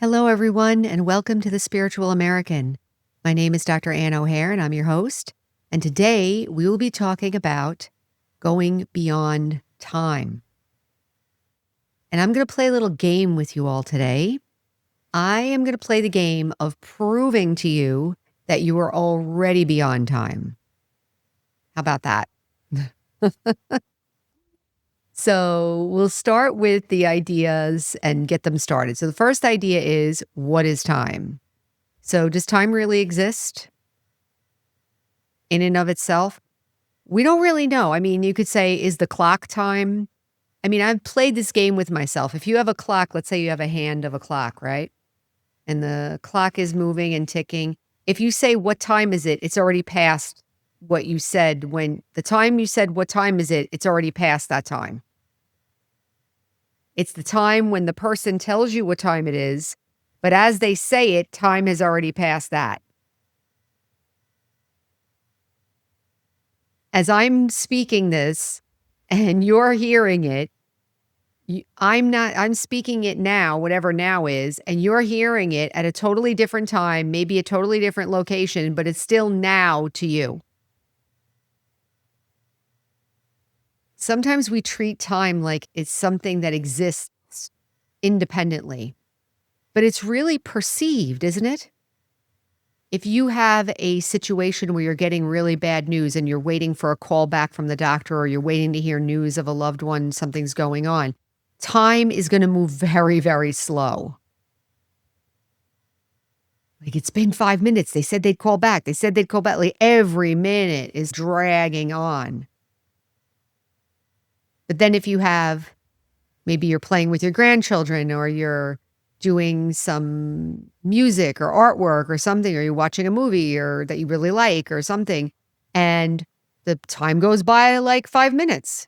Hello, everyone, and welcome to The Spiritual American. My name is Dr. Ann O'Hare, and I'm your host. And today we will be talking about going beyond time. And I'm going to play a little game with you all today. I am going to play the game of proving to you that you are already beyond time. How about that? So we'll start with the ideas and get them started. So the first idea is, what is time? So does time really exist in and of itself? We don't really know. I mean, you could say, is the clock time? I mean, I've played this game with myself. If you have a clock, let's say you have a hand of a clock, right? And the clock is moving and ticking. If you say, what time is it? It's already past what you said. When the time you said, what time is it? It's already past that time. It's the time when the person tells you what time it is, but as they say it, time has already passed that. As I'm speaking this and you're hearing it, I'm speaking it now, whatever now is, and you're hearing it at a totally different time, maybe a totally different location, but it's still now to you. Sometimes we treat time like it's something that exists independently, but it's really perceived, isn't it? If you have a situation where you're getting really bad news and you're waiting for a call back from the doctor or you're waiting to hear news of a loved one, something's going on, time is going to move very, very slow. Like, it's been 5 minutes. They said they'd call back. They said they'd call back. Like, every minute is dragging on. But then if you have, maybe you're playing with your grandchildren or you're doing some music or artwork or something, or you're watching a movie or that you really like or something, and the time goes by like 5 minutes.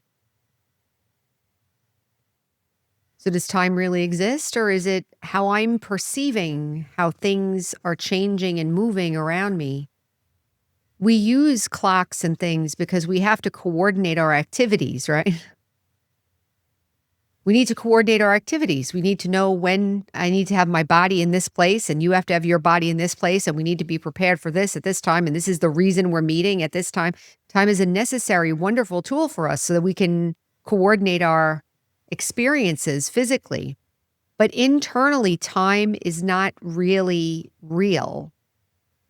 So does time really exist, or is it how I'm perceiving how things are changing and moving around me? We use clocks and things because we have to coordinate our activities, right? We need to coordinate our activities. We need to know when I need to have my body in this place and you have to have your body in this place, and we need to be prepared for this at this time, and this is the reason we're meeting at this time. Time is a necessary, wonderful tool for us so that we can coordinate our experiences physically. But internally, time is not really real.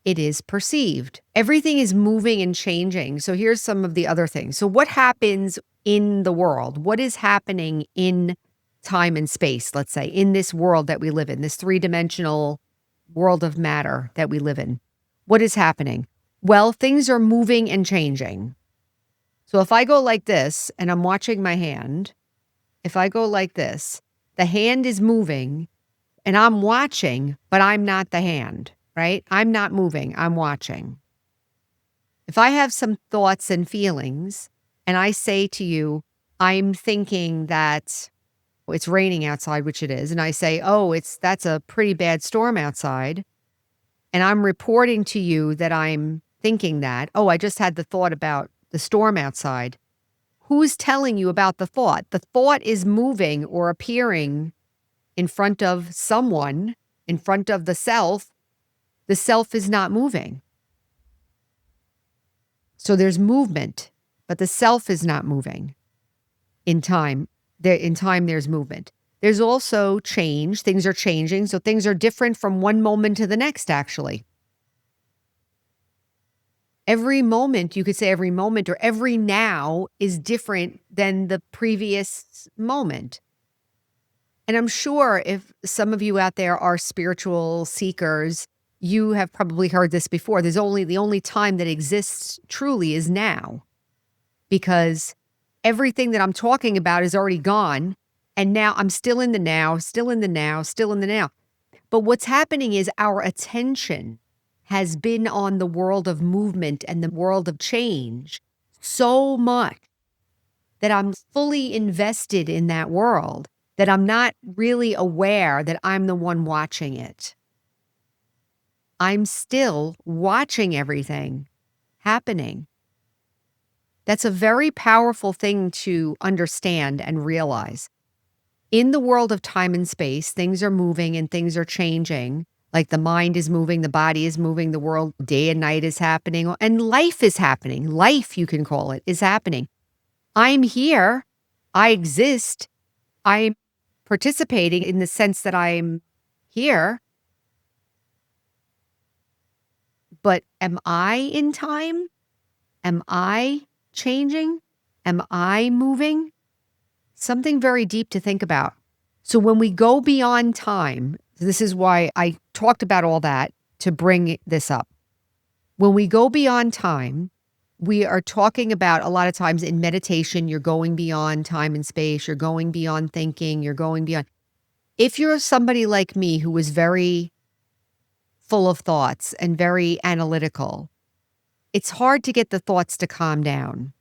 It is perceived. Everything is moving and changing. So here's some of the other things. So what happens in the world? What is happening in time and space, let's say, in this world that we live in, this three-dimensional world of matter that we live in? What is happening? Well, things are moving and changing. So if I go like this and I'm watching my hand, if I go like this, the hand is moving and I'm watching, but I'm not the hand. Right? I'm not moving. I'm watching. If I have some thoughts and feelings and I say to you, I'm thinking that it's raining outside, which it is, and I say, oh, that's a pretty bad storm outside, and I'm reporting to you that I'm thinking that, oh, I just had the thought about the storm outside. Who's telling you about the thought? The thought is moving or appearing in front of someone, in front of the self. The self is not moving. So there's movement, but the self is not moving. In time, there's movement. There's also change. Things are changing. So things are different from one moment to the next, actually. Every moment, you could say every moment or every now is different than the previous moment. And I'm sure if some of you out there are spiritual seekers, you have probably heard this before. The only time that exists truly is now, because everything that I'm talking about is already gone. And now I'm still in the now, still in the now, still in the now. But what's happening is our attention has been on the world of movement and the world of change so much that I'm fully invested in that world that I'm not really aware that I'm the one watching it. I'm still watching everything happening. That's a very powerful thing to understand and realize. In the world of time and space, things are moving and things are changing. Like the mind is moving, the body is moving, the world, day and night is happening, and life is happening. Life, you can call it, is happening. I'm here. I exist. I'm participating in the sense that I'm here. But am I in time? Am I changing? Am I moving? Something very deep to think about. So when we go beyond time, this is why I talked about all that to bring this up. When we go beyond time, we are talking about a lot of times in meditation, you're going beyond time and space, you're going beyond thinking, you're going beyond. If you're somebody like me who was very full of thoughts and very analytical, it's hard to get the thoughts to calm down.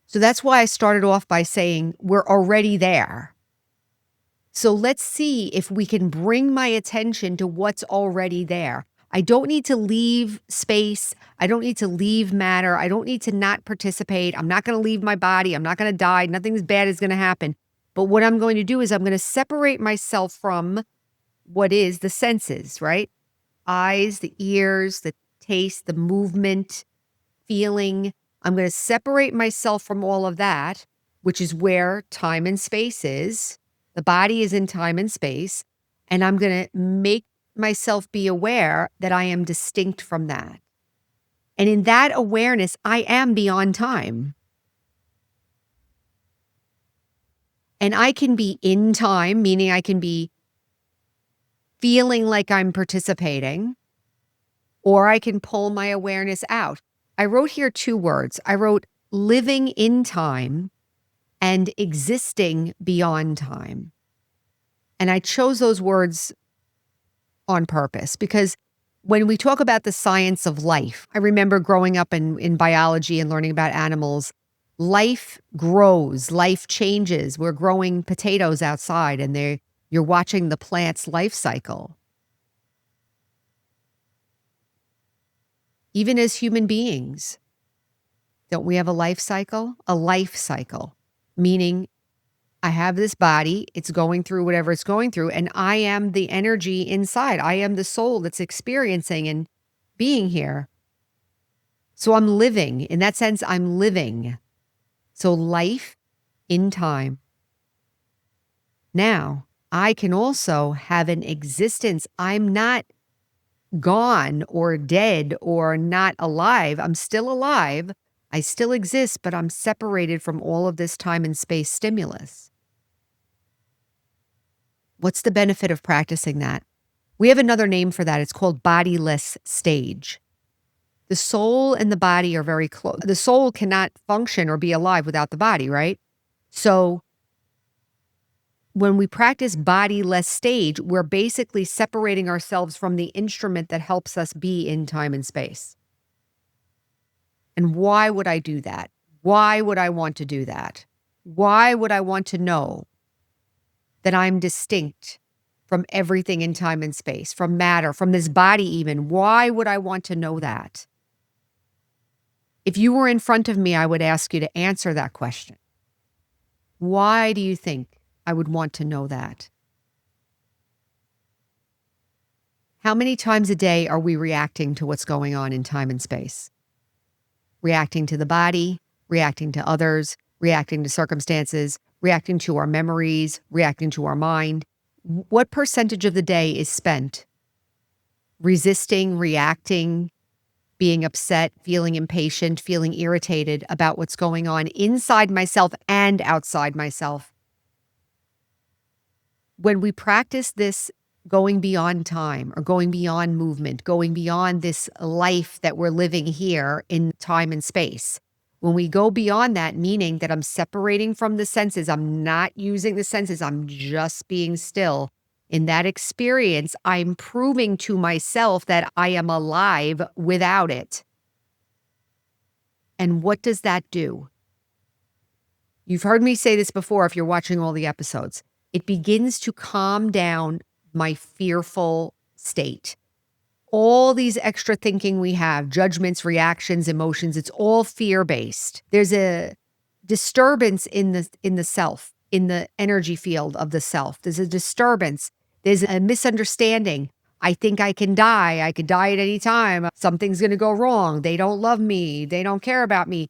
So that's why I started off by saying we're already there. So let's see if we can bring my attention to what's already there. I don't need to leave space. I don't need to leave matter. I don't need to not participate. I'm not going to leave my body. I'm not going to die. Nothing bad is going to happen. But what I'm going to do is I'm going to separate myself from what is the senses, right? Eyes, the ears, the taste, the movement, feeling. I'm going to separate myself from all of that, which is where time and space is. The body is in time and space. And I'm going to make myself be aware that I am distinct from that. And in that awareness, I am beyond time. And I can be in time, meaning I can be feeling like I'm participating, or I can pull my awareness out. I wrote here 2 words. I wrote living in time and existing beyond time. And I chose those words on purpose because when we talk about the science of life, I remember growing up in biology and learning about animals. Life grows, life changes. We're growing potatoes outside and you're watching the plant's life cycle. Even as human beings, don't we have a life cycle? A life cycle, meaning I have this body, it's going through whatever it's going through, and I am the energy inside. I am the soul that's experiencing and being here. So I'm living. In that sense, I'm living. So life in time. Now, I can also have an existence. I'm not gone or dead or not alive. I'm still alive. I still exist, but I'm separated from all of this time and space stimulus. What's the benefit of practicing that? We have another name for that. It's called bodiless stage. The soul and the body are very close. The soul cannot function or be alive without the body, right? So when we practice bodiless stage, we're basically separating ourselves from the instrument that helps us be in time and space. And why would I do that? Why would I want to do that? Why would I want to know that I'm distinct from everything in time and space, from matter, from this body even? Why would I want to know that? If you were in front of me, I would ask you to answer that question. Why do you think I would want to know that? How many times a day are we reacting to what's going on in time and space? Reacting to the body, reacting to others, reacting to circumstances, reacting to our memories, reacting to our mind. What percentage of the day is spent resisting, reacting, being upset, feeling impatient, feeling irritated about what's going on inside myself and outside myself? When we practice this going beyond time or going beyond movement, going beyond this life that we're living here in time and space, when we go beyond that, meaning that I'm separating from the senses, I'm not using the senses, I'm just being still. In that experience, I'm proving to myself that I am alive without it. And what does that do? You've heard me say this before if you're watching all the episodes. It begins to calm down my fearful state. All these extra thinking we have, judgments, reactions, emotions, it's all fear-based. There's a disturbance in the self. in the energy field of the self. There's a disturbance. There's a misunderstanding. I think I can die. I could die at any time. Something's going to go wrong. They don't love me. They don't care about me.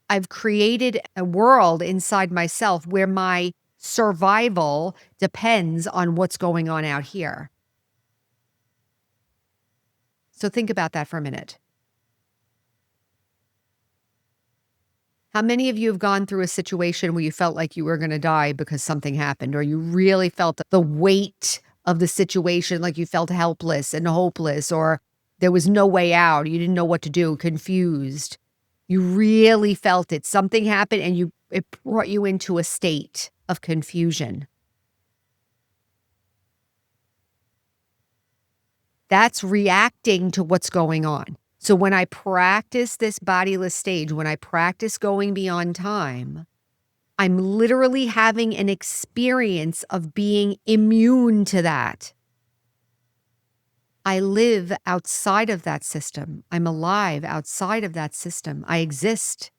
I've created a world inside myself where my survival depends on what's going on out here. So think about that for a minute. How many of you have gone through a situation where you felt like you were going to die because something happened, or you really felt the weight of the situation, like you felt helpless and hopeless, or there was no way out, you didn't know what to do, confused. You really felt it. Something happened and it brought you into a state of confusion. That's reacting to what's going on. So when I practice this bodiless stage, when I practice going beyond time, I'm literally having an experience of being immune to that. I live outside of that system. I'm alive outside of that system. I exist.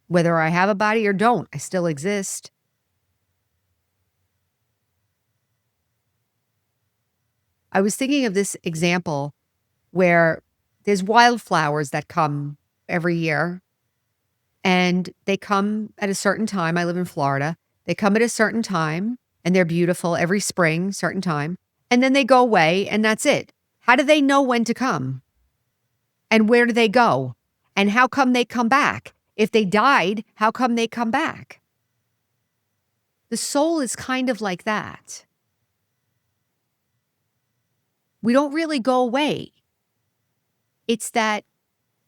Whether I have a body or don't, I still exist. I was thinking of this example where there's wildflowers that come every year, and they come at a certain time. I live in Florida. They come at a certain time, and they're beautiful every spring, certain time, and then they go away, and that's it. How do they know when to come? And where do they go? And how come they come back? If they died, how come they come back? The soul is kind of like that. We don't really go away. It's that,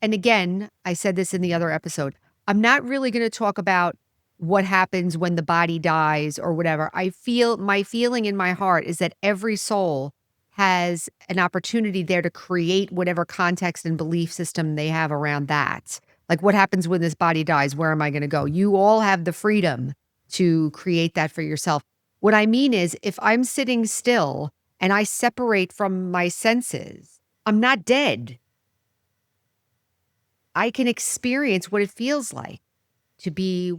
and again, I said this in the other episode, I'm not really going to talk about what happens when the body dies or whatever. My feeling in my heart is that every soul has an opportunity there to create whatever context and belief system they have around that. Like, what happens when this body dies? Where am I going to go? You all have the freedom to create that for yourself. What I mean is, if I'm sitting still and I separate from my senses, I'm not dead. I can experience what it feels like to be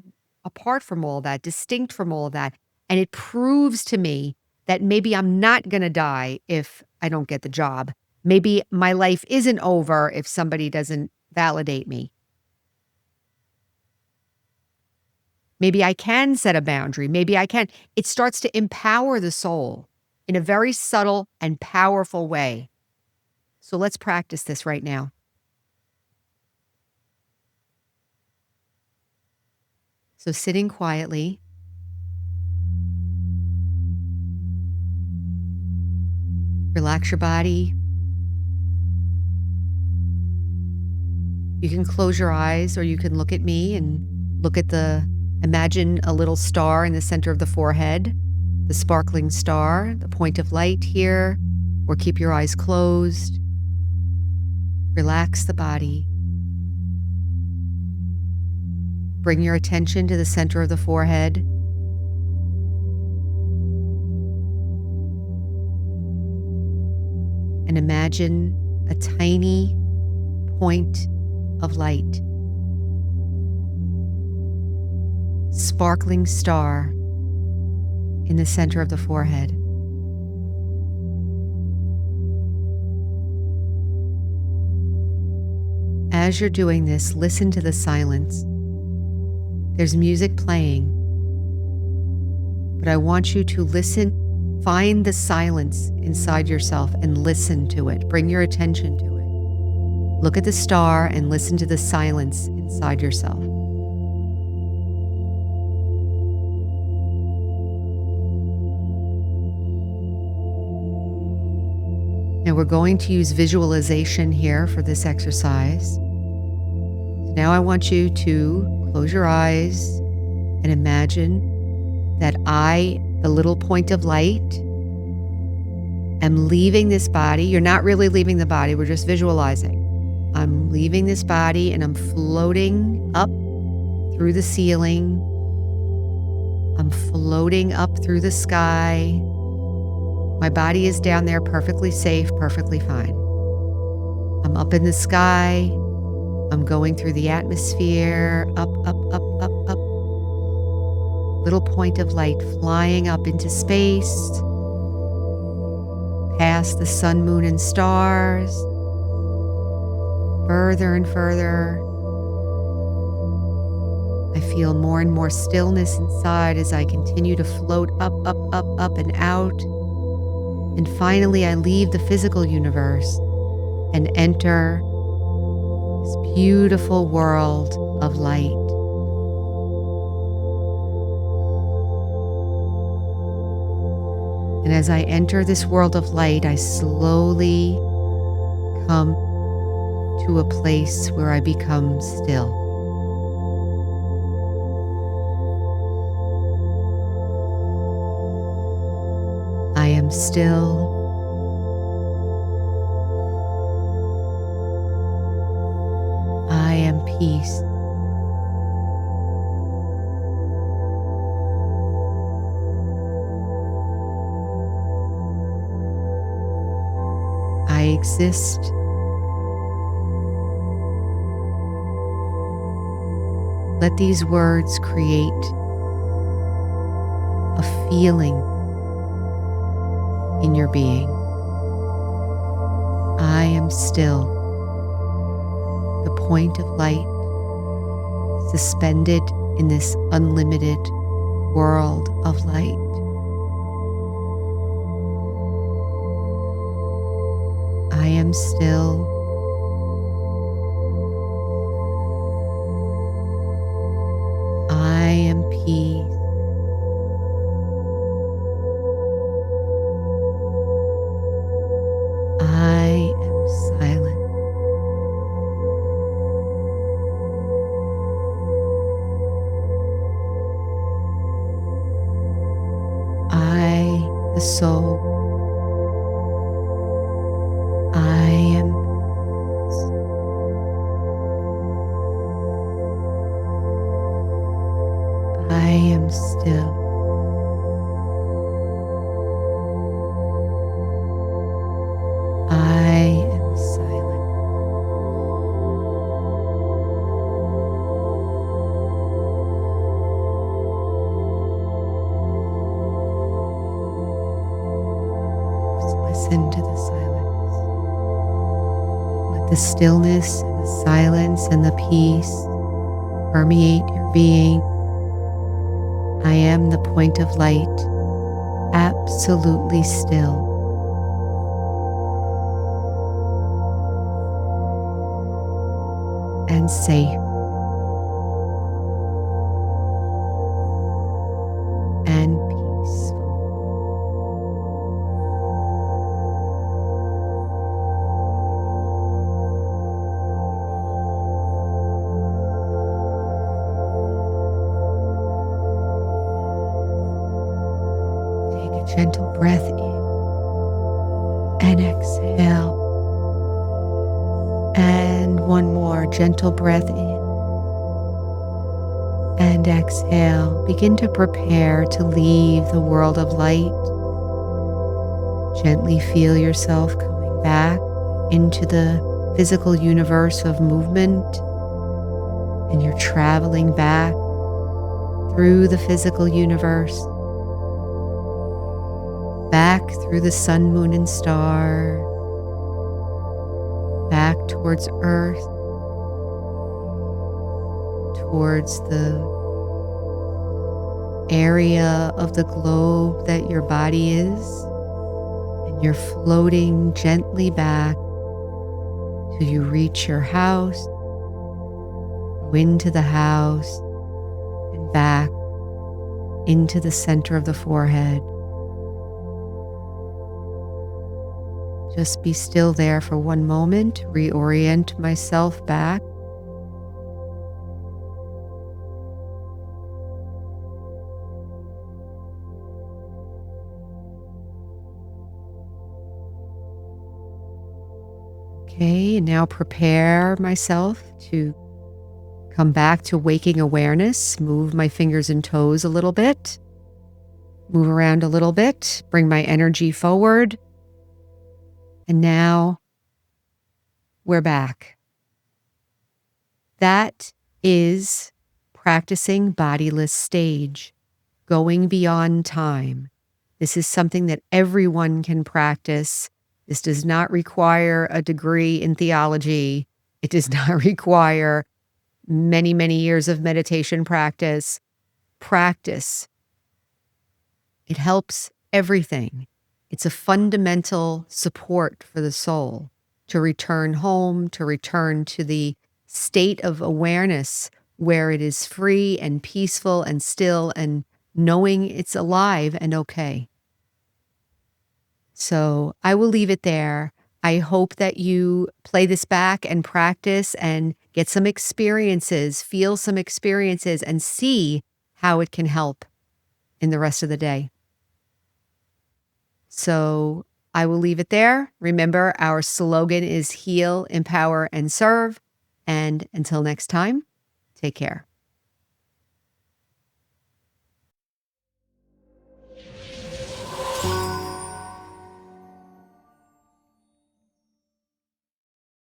apart from all that, distinct from all that. And it proves to me that maybe I'm not going to die if I don't get the job. Maybe my life isn't over if somebody doesn't validate me. Maybe I can set a boundary. Maybe I can. It starts to empower the soul in a very subtle and powerful way. So let's practice this right now. So sitting quietly, relax your body. You can close your eyes, or you can look at me and imagine a little star in the center of the forehead, the sparkling star, the point of light here, or keep your eyes closed. Relax the body. Bring your attention to the center of the forehead. And imagine a tiny point of light. Sparkling star in the center of the forehead. As you're doing this, listen to the silence. There's music playing, but I want you to listen, find the silence inside yourself and listen to it. Bring your attention to it. Look at the star and listen to the silence inside yourself. Now we're going to use visualization here for this exercise. Now I want you to close your eyes and imagine that I, the little point of light, am leaving this body. You're not really leaving the body, we're just visualizing. I'm leaving this body and I'm floating up through the ceiling. I'm floating up through the sky. My body is down there perfectly safe, perfectly fine. I'm up in the sky. I'm going through the atmosphere, up, up, up, up, up. little point of light flying up into space, past the sun, moon, and stars, further and further. I feel more and more stillness inside as I continue to float up, up, up, up, and out. And finally, I leave the physical universe and enter this beautiful world of light. And as I enter this world of light, I slowly come to a place where I become still. I am still. I am peace. I exist. Let these words create a feeling in your being. I am still, the point of light, suspended in this unlimited world of light. I am still. I am peace. I am silent. I, the soul, I am peace. I am still. I am silent. Just listen to the silence. Let the stillness and the silence and the peace permeate your being. I am the point of light, absolutely still. And safe. And peaceful. Take a gentle breath in and exhale. And one more gentle breath in and exhale. Begin to prepare to leave the world of light. Gently feel yourself coming back into the physical universe of movement, and you're traveling back through the physical universe, back through the sun, moon, and star, back towards Earth, towards the area of the globe that your body is, and you're floating gently back till you reach your house, go into the house, and back into the center of the forehead. Just be still there for one moment, reorient myself back. Okay, and now prepare myself to come back to waking awareness. Move my fingers and toes a little bit. Move around a little bit. Bring my energy forward. And now we're back. That is practicing bodiless stage. going beyond time. This is something that everyone can practice. This does not require a degree in theology. It does not require many, many years of meditation practice. Practice. It helps everything. It's a fundamental support for the soul to return home, to return to the state of awareness where it is free and peaceful and still and knowing it's alive and okay. So I will leave it there. I hope that you play this back and practice and get some experiences, feel some experiences, and see how it can help in the rest of the day. So I will leave it there. Remember, our slogan is heal, empower, and serve. And until next time, take care.